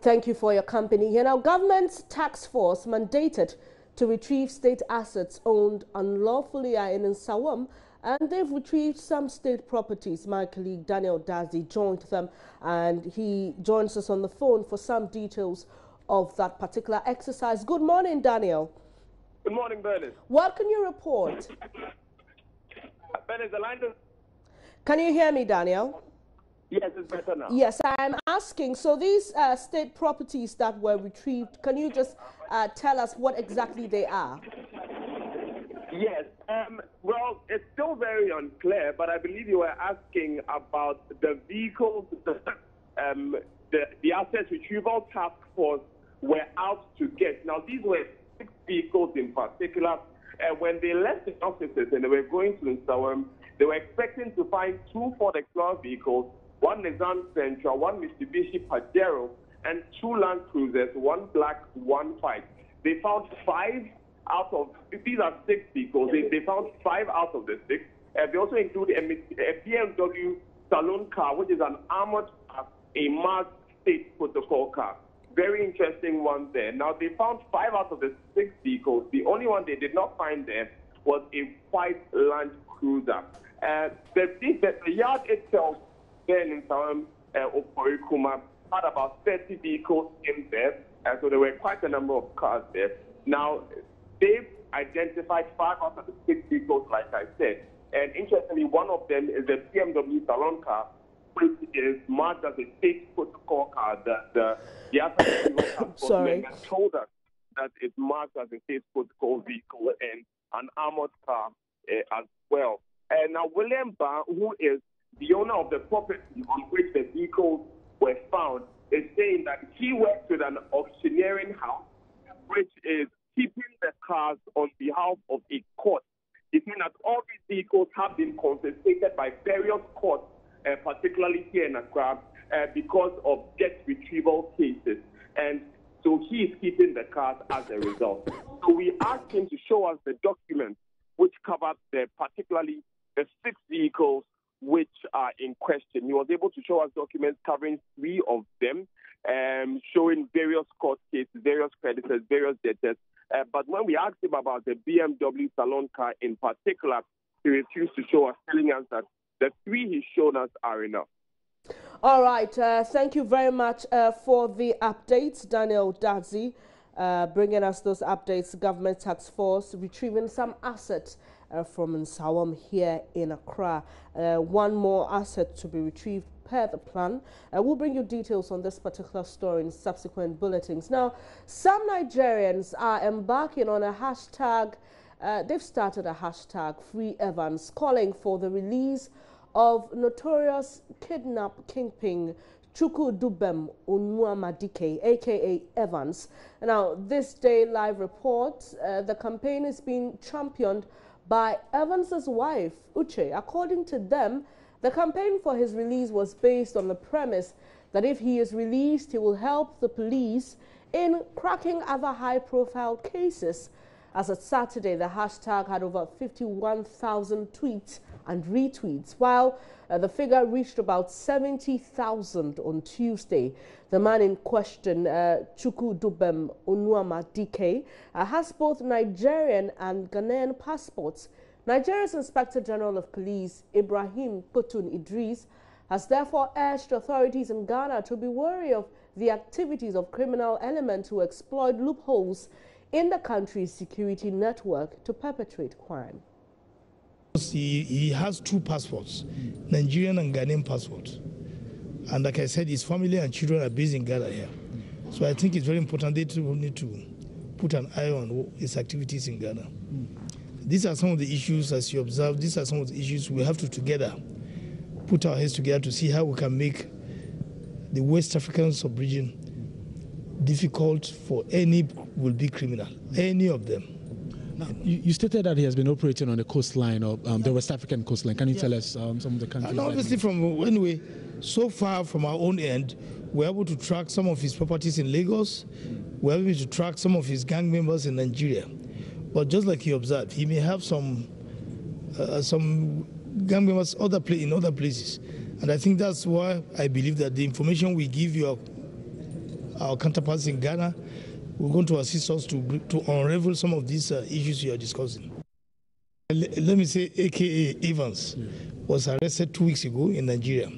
Thank you for your company here. Now, government's task force mandated to retrieve state assets owned unlawfully are in Nsawam, and they've retrieved some state properties. My colleague Daniel Dazi joined them, and he joins us on the phone for some details of that particular exercise. Good morning, Daniel. Good morning, Bernard. What can you report? Bernard, the line is... Can you hear me, Daniel? Yes, it's better now. Yes, I'm asking, so these state properties that were retrieved, can you just tell us what exactly they are? Yes, well, it's still very unclear, but I believe you were asking about the vehicles the Assets Retrieval Task Force were out to get. Now, these were 6 vehicles in particular. When they left the offices and they were going to Nsawam, they were expecting to find 2 Ford Explorer vehicles, 1 Nissan Sentra, 1 Mitsubishi Pajero, and 2 Land Cruisers, 1 black, 1 white. They found 5 out of, these are 6 vehicles, they found 5 out of the 6. They also include a BMW saloon car, which is an armored car, a masked state protocol car. Very interesting one there. Now, they found 5 out of the 6 vehicles. The only one they did not find there was a white Land Cruiser. The yard itself, there in Oporikuma, had about 30 vehicles in there, so there were quite a number of cars there. Now, they've identified 5 out of the 6 vehicles, like I said, and interestingly, one of them is a BMW salon car, which is marked as a state protocol car. The Sorry. Told us that it's marked as a state protocol vehicle and an armored car as well. And now William Barr, who is the owner of the property on which the vehicles were found, is saying that he works with an auctioneering house, which is keeping the cars on behalf of a court. He's saying that all these vehicles have been confiscated by various courts, particularly here in Accra, because of debt retrieval cases. And so he is keeping the cars as a result. So we asked him to show us the documents which covered particularly the 6 vehicles which are in question. He was able to show us documents covering 3 of them, showing various court cases, various creditors, various debtors. But when we asked him about the BMW salon car in particular, he refused to show us, telling us that the 3 he's shown us are enough. All right. Thank you very much for the updates, Daniel Dazi, bringing us those updates. Government task force retrieving some assets from Nsawam here in Accra. 1 more asset to be retrieved per the plan. We'll bring you details on this particular story in subsequent bulletins. Now, some Nigerians are embarking on a hashtag. They've started a hashtag Free Evans, calling for the release of notorious kingpin Chuku Dubem Onwuamadike, a.k.a. Evans. Now, this day live report, the campaign is being championed by Evans's wife, Uche. According to them, the campaign for his release was based on the premise that if he is released, he will help the police in cracking other high-profile cases. As of Saturday, the hashtag had over 51,000 tweets and retweets, while the figure reached about 70,000 on Tuesday. The man in question, Chuku Dubem Onwuamadike, has both Nigerian and Ghanaian passports. Nigeria's Inspector General of Police, Ibrahim Putun Idris, has therefore urged authorities in Ghana to be wary of the activities of criminal elements who exploit loopholes in the country's security network to perpetrate crime. He has 2 passports, Nigerian and Ghanaian passports. And like I said, his family and children are based in Ghana here. So I think it's very important they need to put an eye on his activities in Ghana. These are some of the issues, as you observe, these are some of the issues we have to together put our heads together to see how we can make the West African sub-region difficult for any will-be criminal, any of them. Now, you stated that he has been operating on the coastline of the West African coastline. Can you tell us some of the countries? And obviously, anyway, so far from our own end, we're able to track some of his properties in Lagos. We're able to track some of his gang members in Nigeria. But just like you observed, he may have some gang members in other places. And I think that's why I believe that the information we give you our counterparts in Ghana who are going to assist us to unravel some of these issues you are discussing. Let me say, AKA Evans was arrested 2 weeks ago in Nigeria.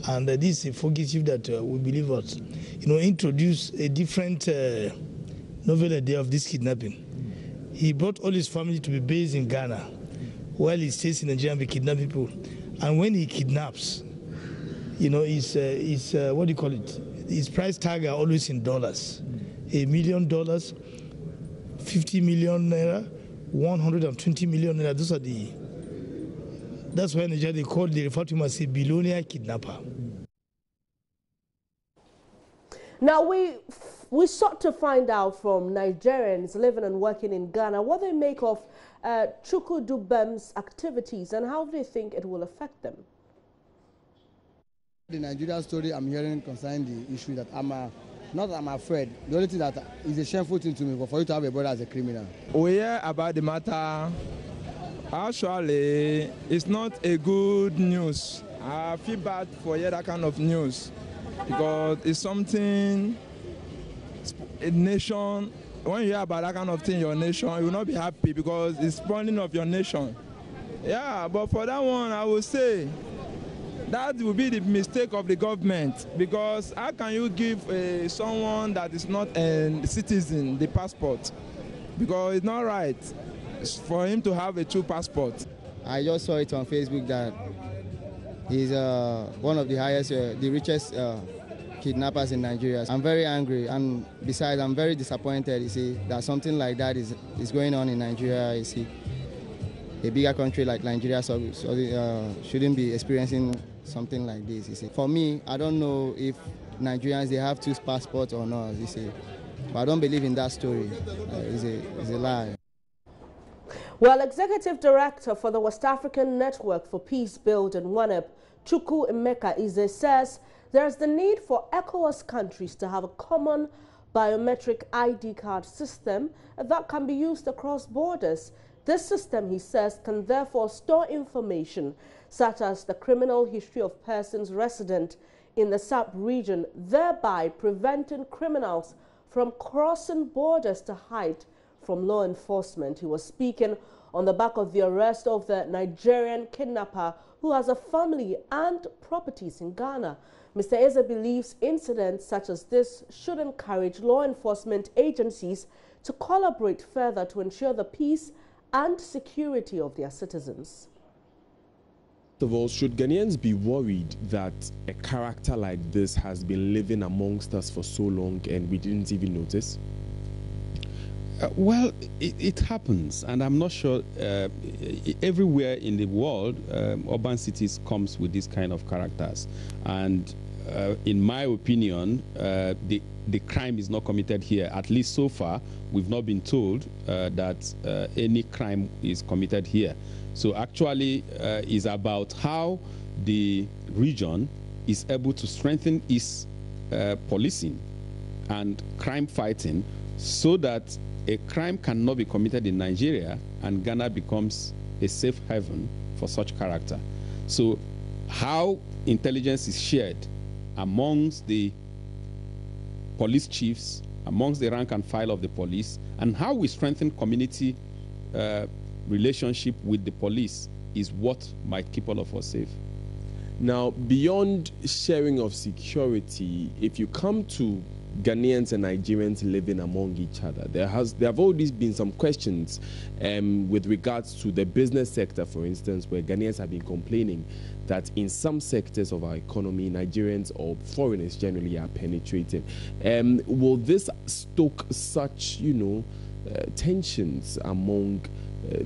And this is a fugitive that we believe was, introduced a different novel idea of this kidnapping. He brought all his family to be based in Ghana while he stays in Nigeria and be kidnapping people. And when he kidnaps, his what do you call it? His price tag are always in dollars. $1 million, 50 million naira, 120 million naira. Those are that's why in Nigeria they refer to him as a billionaire kidnapper. Now we sought to find out from Nigerians living and working in Ghana what they make of Chukwudubem's activities and how they think it will affect them. The Nigerian story I'm hearing concerning the issue that not that I'm afraid. The only thing that is a shameful thing to me, but for you to have a brother as a criminal. We hear about the matter. Actually, it's not a good news. I feel bad for hearing that kind of news because it's something a nation. When you hear about that kind of thing, your nation, you will not be happy because it's spoiling of your nation. Yeah, but for that one, I would say that will be the mistake of the government, because how can you give someone that is not a citizen the passport? Because it's not right for him to have a true passport. I just saw it on Facebook that he's one of the highest, the richest kidnappers in Nigeria. I'm very angry, and besides, I'm very disappointed, you see, that something like that is going on in Nigeria. You see, a bigger country like Nigeria shouldn't be experiencing something like this, you see. For me, I don't know if Nigerians, they have two passports or not, you see. But I don't believe in that story. It's a lie. Well, Executive Director for the West African Network for Peace Building, WANEP, Chukwu Emeka Ize, says there's the need for ECOWAS countries to have a common biometric ID card system that can be used across borders. This system, he says, can therefore store information such as the criminal history of persons resident in the sub-region, thereby preventing criminals from crossing borders to hide from law enforcement. He was speaking on the back of the arrest of the Nigerian kidnapper who has a family and properties in Ghana. Mr. Eze believes incidents such as this should encourage law enforcement agencies to collaborate further to ensure the peace and security of their citizens. First of all, should Ghanaians be worried that a character like this has been living amongst us for so long and we didn't even notice? Well, it happens, and I'm not sure everywhere in the world, urban cities comes with these kind of characters. And in my opinion, the crime is not committed here. At least so far, we've not been told that any crime is committed here. So actually, it's about how the region is able to strengthen its policing and crime fighting so that a crime cannot be committed in Nigeria and Ghana becomes a safe haven for such character. So how intelligence is shared amongst the police chiefs, amongst the rank and file of the police, and how we strengthen community relationship with the police is what might keep all of us safe. Now, beyond sharing of security, if you come to Ghanaians and Nigerians living among each other, there have always been some questions with regards to the business sector, for instance, where Ghanaians have been complaining that in some sectors of our economy, Nigerians or foreigners generally are penetrating. Will this stoke such, tensions among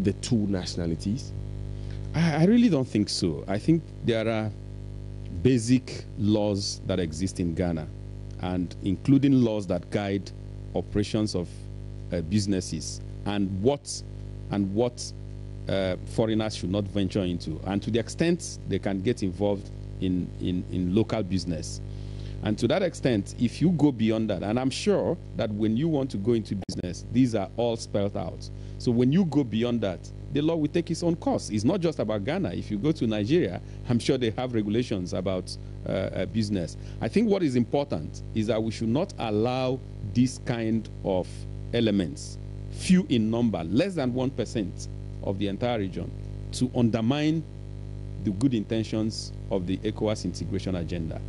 the two nationalities? I really don't think so. I think there are basic laws that exist in Ghana, and including laws that guide operations of businesses and what foreigners should not venture into, and to the extent they can get involved in local business. And to that extent, if you go beyond that, and I'm sure that when you want to go into business, these are all spelled out. So when you go beyond that, the law will take its own course. It's not just about Ghana. If you go to Nigeria, I'm sure they have regulations about business. I think what is important is that we should not allow this kind of elements, few in number, less than 1% of the entire region, to undermine the good intentions of the ECOWAS integration agenda.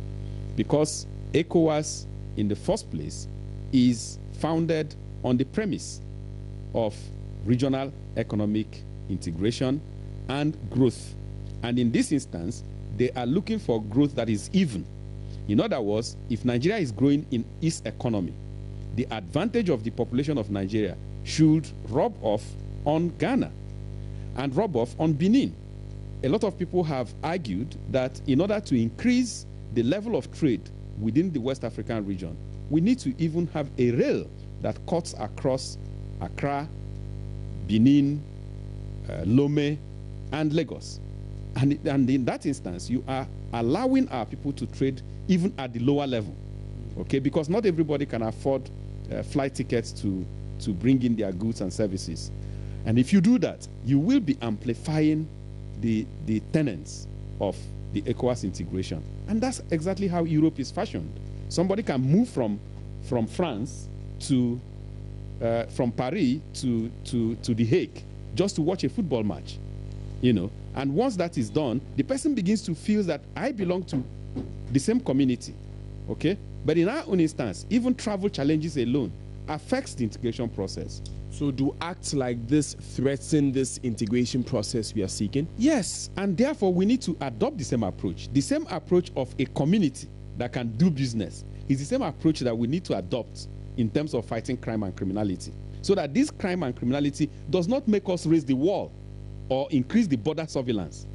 Because ECOWAS, in the first place, is founded on the premise of regional economic integration and growth. And in this instance, they are looking for growth that is even. In other words, if Nigeria is growing in its economy, the advantage of the population of Nigeria should rub off on Ghana and rub off on Benin. A lot of people have argued that in order to increase the level of trade within the West African region, we need to even have a rail that cuts across Accra, Benin, Lome, and Lagos. And in that instance, you are allowing our people to trade even at the lower level, okay? Because not everybody can afford flight tickets to bring in their goods and services. And if you do that, you will be amplifying the tenets of the ECOWAS integration. And that's exactly how Europe is fashioned. Somebody can move from France to, from Paris to The Hague just to watch a football match, you know. And once that is done, the person begins to feel that I belong to the same community, okay? But in our own instance, even travel challenges alone affects the integration process. So do acts like this threaten this integration process we are seeking? Yes, and therefore we need to adopt the same approach. The same approach of a community that can do business is the same approach that we need to adopt in terms of fighting crime and criminality. So that this crime and criminality does not make us raise the wall or increase the border surveillance.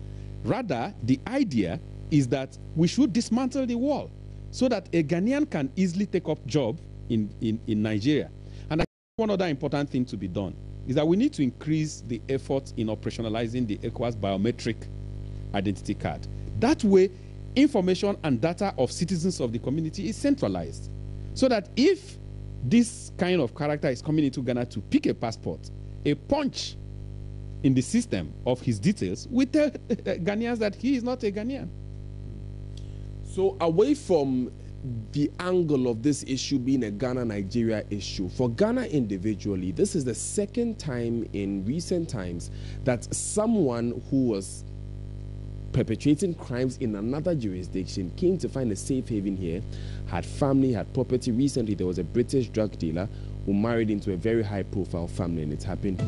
Rather, the idea is that we should dismantle the wall so that a Ghanaian can easily take up job in Nigeria. And I think one other important thing to be done is that we need to increase the effort in operationalizing the ECOWAS biometric identity card. That way, information and data of citizens of the community is centralized. So that if this kind of character is coming into Ghana to pick a passport, a punch in the system of his details will tell Ghanaians that he is not a Ghanaian. So away from the angle of this issue being a Ghana-Nigeria issue, for Ghana individually, this is the second time in recent times that someone who was perpetrating crimes in another jurisdiction came to find a safe haven here, had family, had property. Recently, there was a British drug dealer who married into a very high-profile family, and it happened